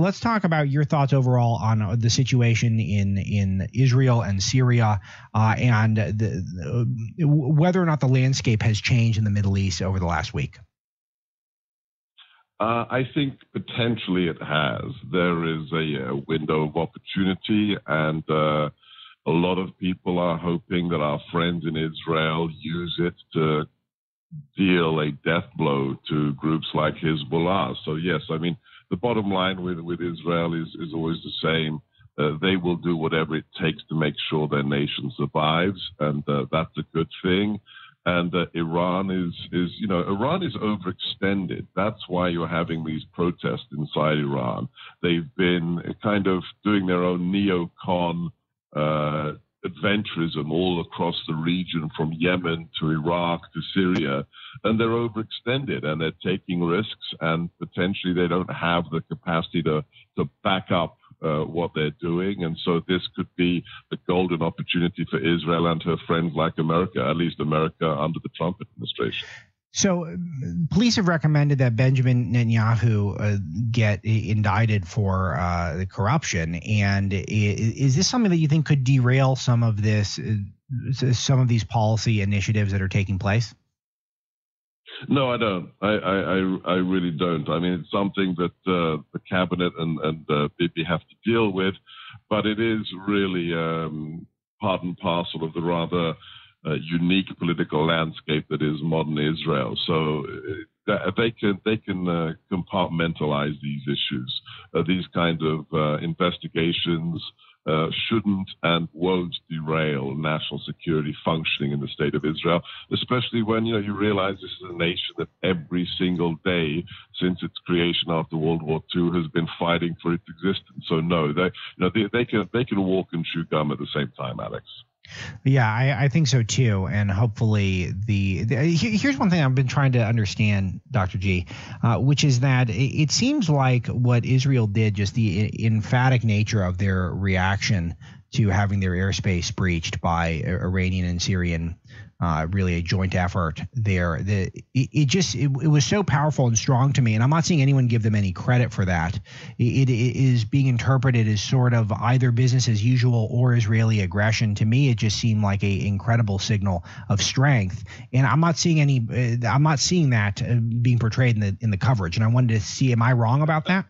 let's talk about your thoughts overall on the situation in Israel and Syria, and whether or not the landscape has changed in the Middle East over the last week. I think potentially it has. There is a window of opportunity, and a lot of people are hoping that our friends in Israel use it to deal a death blow to groups like Hezbollah. So yes, I mean, the bottom line with Israel is always the same. They will do whatever it takes to make sure their nation survives, and that's a good thing. And Iran is overextended. That's why you're having these protests inside Iran. They've been kind of doing their own neocon adventurism all across the region, from Yemen to Iraq to Syria, and they're overextended and they're taking risks, and potentially they don't have the capacity to back up what they're doing. And so this could be a golden opportunity for Israel and her friends like America, at least America under the Trump administration. So police have recommended that Benjamin Netanyahu get indicted for the corruption. And is this something that you think could derail some of these policy initiatives that are taking place? No, I don't. I really don't. I mean, it's something that the cabinet and Bibi have to deal with, but it is really part and parcel of the rather unique political landscape that is modern Israel. So they can compartmentalize these issues. These kind of investigations shouldn't and won't derail national security functioning in the state of Israel, especially when you realize this is a nation that every single day since its creation after World War II has been fighting for its existence. So no, they can walk and chew gum at the same time, Alex. Yeah, I think so too, and hopefully here's one thing I've been trying to understand, Dr. G, which is that it seems like what Israel did, just the emphatic nature of their reaction to having their airspace breached by Iranian and Syrian, really a joint effort there. It was so powerful and strong to me, and I'm not seeing anyone give them any credit for that. It is being interpreted as sort of either business as usual or Israeli aggression. To me, it just seemed like an incredible signal of strength, and I'm not seeing that being portrayed in the coverage. And I wanted to see, am I wrong about that?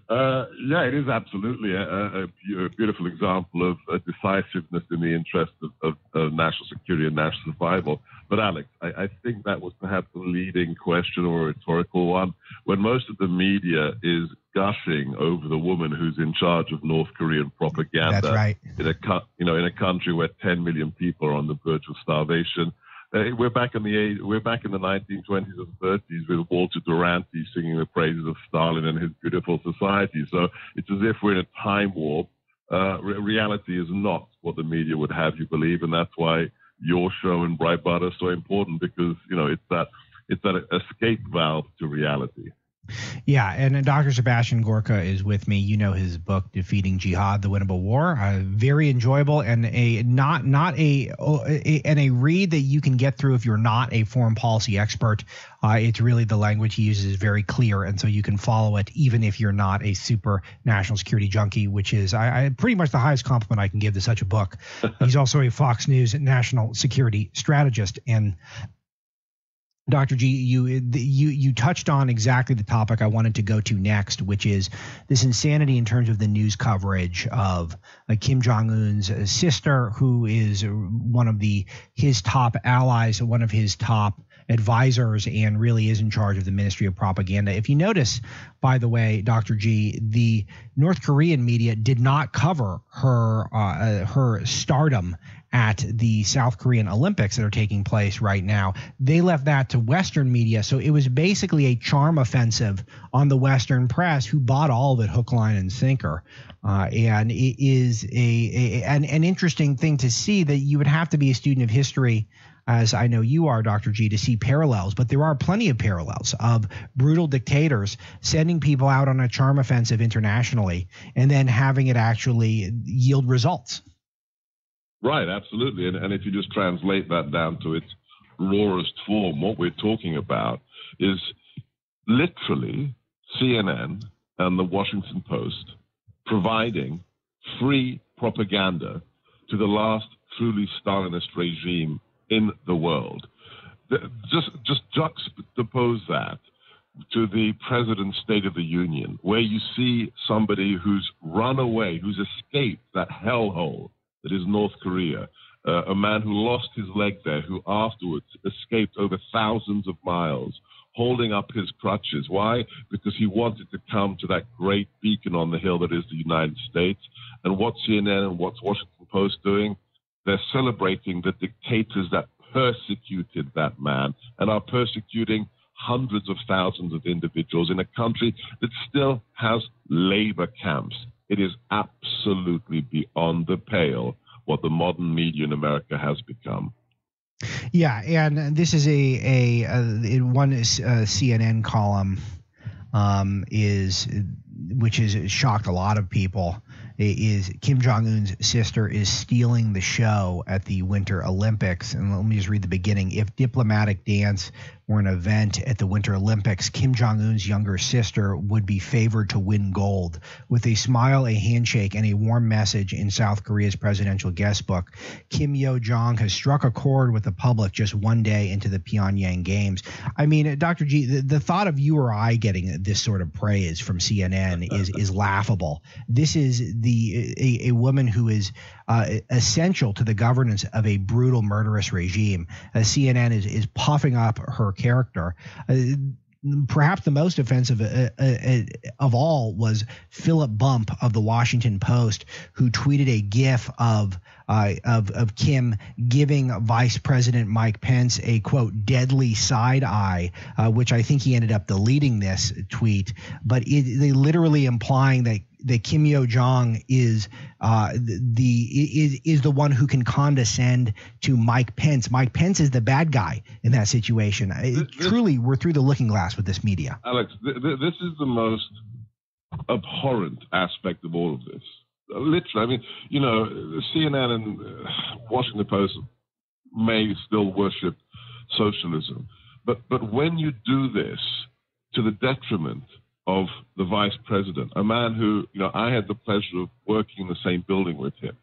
Yeah, it is absolutely a beautiful example of decisiveness in the interest of national security and national survival. But Alex, I think that was perhaps a leading question or a rhetorical one, when most of the media is gushing over the woman who's in charge of North Korean propaganda. That's right. In a country where 10 million people are on the verge of starvation. We're back in the 1920s and 30s with Walter Duranty singing the praises of Stalin and his beautiful society. So it's as if we're in a time warp. Reality is not what the media would have you believe, and that's why your show and Breitbart are so important, because it's that escape valve to reality. Yeah, and Dr. Sebastian Gorka is with me. You know his book, Defeating Jihad: The Winnable War. Very enjoyable, and a read that you can get through if you're not a foreign policy expert. It's really, the language he uses is very clear, and so you can follow it even if you're not a super national security junkie, which is I pretty much the highest compliment I can give to such a book. He's also a Fox News national security strategist. And Dr. G, you touched on exactly the topic I wanted to go to next, which is this insanity in terms of the news coverage of Kim Jong Un's sister, who is one of his top allies, one of his top advisors, and really is in charge of the Ministry of Propaganda. If you notice, by the way, Dr. G, the North Korean media did not cover her stardom at the South Korean Olympics that are taking place right now. They left that to Western media. So it was basically a charm offensive on the Western press, who bought all of it hook, line, and sinker. And it is an interesting thing to see, that you would have to be a student of history, as I know you are, Dr. G, to see parallels. But there are plenty of parallels of brutal dictators sending people out on a charm offensive internationally and then having it actually yield results. Right, absolutely. And if you just translate that down to its rawest form, what we're talking about is literally CNN and the Washington Post providing free propaganda to the last truly Stalinist regime in the world. Just juxtapose that to the President's State of the Union, where you see somebody who's run away, who's escaped that hellhole that is North Korea, a man who lost his leg there, who afterwards escaped over thousands of miles, holding up his crutches. Why? Because he wanted to come to that great beacon on the hill that is the United States. And what's CNN and what's Washington Post doing? They're celebrating the dictators that persecuted that man and are persecuting hundreds of thousands of individuals in a country that still has labor camps. It is absolutely beyond the pale what the modern media in America has become. Yeah, and this is one CNN column which has shocked a lot of people, is Kim Jong Un's sister is stealing the show at the Winter Olympics. And let me just read the beginning. If diplomatic dance were an event at the Winter Olympics, Kim Jong Un's younger sister would be favored to win gold. With a smile, a handshake, and a warm message in South Korea's presidential guest book, Kim Yo-jong has struck a chord with the public just one day into the Pyongyang Games. I mean, Dr. G, the thought of you or I getting this sort of praise from CNN is laughable. This is a woman who is essential to the governance of a brutal, murderous regime. CNN is puffing up her character. Perhaps the most offensive of all was Philip Bump of the Washington Post, who tweeted a GIF of Kim giving Vice President Mike Pence a, quote, deadly side eye, which I think he ended up deleting this tweet. But they literally implying that Kim Yo-jong is the one who can condescend to Mike Pence. Mike Pence is the bad guy in that situation. Truly, we're through the looking glass with this media. Alex, this is the most abhorrent aspect of all of this. Literally, I mean, you know, CNN and Washington Post may still worship socialism, but when you do this to the detriment of the vice president, a man who, you know, I had the pleasure of working in the same building with him.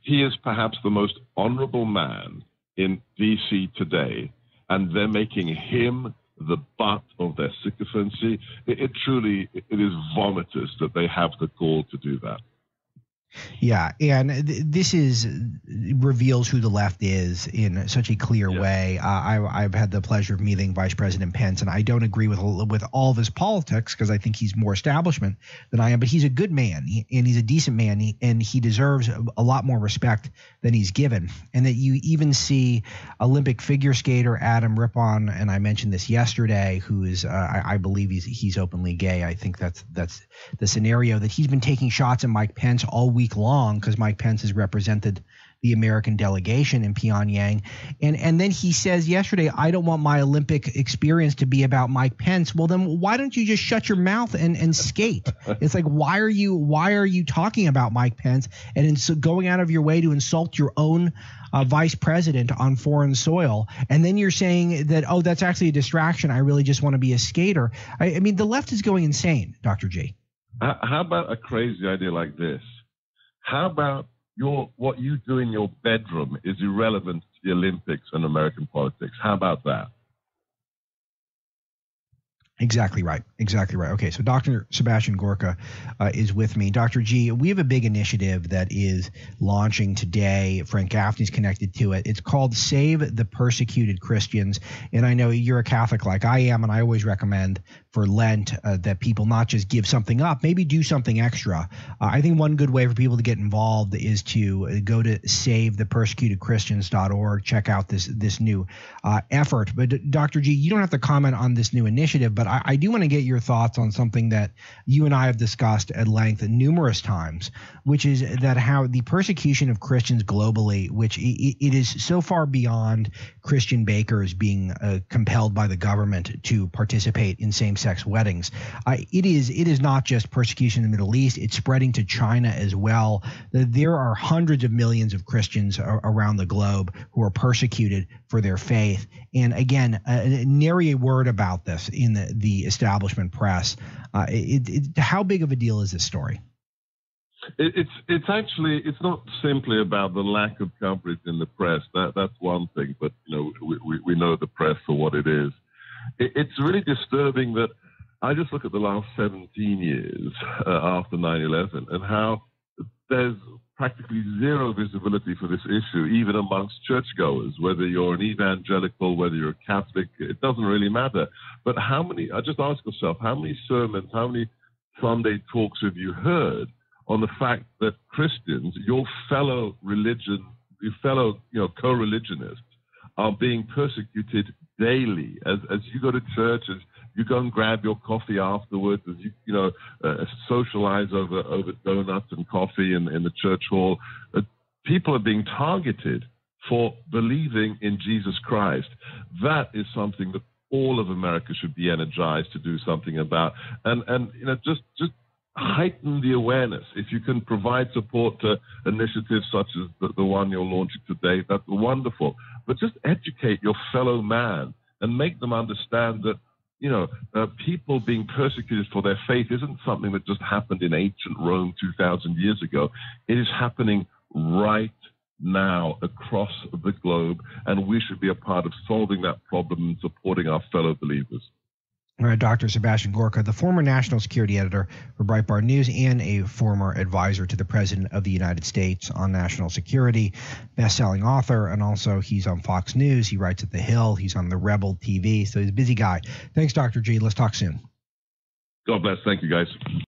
He is perhaps the most honorable man in D.C. today, and they're making him the butt of their sycophancy. It truly is vomitous that they have the gall to do that. Yeah, and this reveals who the left is in such a clear way. I've had the pleasure of meeting Vice President Pence, and I don't agree with all of his politics because I think he's more establishment than I am. But he's a good man, and he's a decent man, and he deserves a lot more respect than he's given. And that you even see Olympic figure skater Adam Rippon, and I mentioned this yesterday, who is I believe he's openly gay. I think that's the scenario, that he's been taking shots at Mike Pence all week long because Mike Pence has represented the American delegation in Pyongyang. And then he says yesterday, I don't want my Olympic experience to be about Mike Pence. Well, then why don't you just shut your mouth and skate? It's like, why are you talking about Mike Pence and going out of your way to insult your own vice president on foreign soil? And then you're saying that, oh, that's actually a distraction. I really just want to be a skater. I mean, the left is going insane, Dr. G. How about a crazy idea like this? How about what you do in your bedroom is irrelevant to the Olympics and American politics? How about that? Exactly right. Okay, so Dr. Sebastian Gorka is with me. Dr. G, we have a big initiative that is launching today. Frank Gaffney's connected to it. It's called Save the Persecuted Christians. And I know you're a Catholic like I am, and I always recommend for Lent that people not just give something up, maybe do something extra. I think one good way for people to get involved is to go to savethepersecutedchristians.org, check out this new effort. But Dr. G, you don't have to comment on this new initiative, but I do want to get your thoughts on something that you and I have discussed at length numerous times, which is that how the persecution of Christians globally, which it is so far beyond Christian bakers being compelled by the government to participate in same-sex same-sex weddings. It is not just persecution in the Middle East. It's spreading to China as well. There are hundreds of millions of Christians around the globe who are persecuted for their faith. And again, nary a word about this in the establishment press. How big of a deal is this story? It's not simply about the lack of coverage in the press. That's one thing, but we know the press for what it is. It's really disturbing that I just look at the last 17 years after 9/11 and how there's practically zero visibility for this issue, even amongst churchgoers, whether you're an evangelical, whether you're a Catholic, it doesn't really matter. But I just ask yourself, how many sermons, how many Sunday talks have you heard on the fact that Christians, your fellow co-religionists, are being persecuted daily as you go to church, as you go and grab your coffee afterwards, as you socialize over donuts and coffee in the church hall. People are being targeted for believing in Jesus Christ. That is something that all of America should be energized to do something about, and just heighten the awareness. If you can provide support to initiatives such as the one you're launching today, that's wonderful. But just educate your fellow man and make them understand that, people being persecuted for their faith isn't something that just happened in ancient Rome 2,000 years ago. It is happening right now across the globe, and we should be a part of solving that problem and supporting our fellow believers. Dr. Sebastian Gorka, the former national security editor for Breitbart News and a former advisor to the President of the United States on national security, best-selling author, and also he's on Fox News. He writes at The Hill. He's on the Rebel TV, so he's a busy guy. Thanks, Dr. G. Let's talk soon. God bless. Thank you, guys.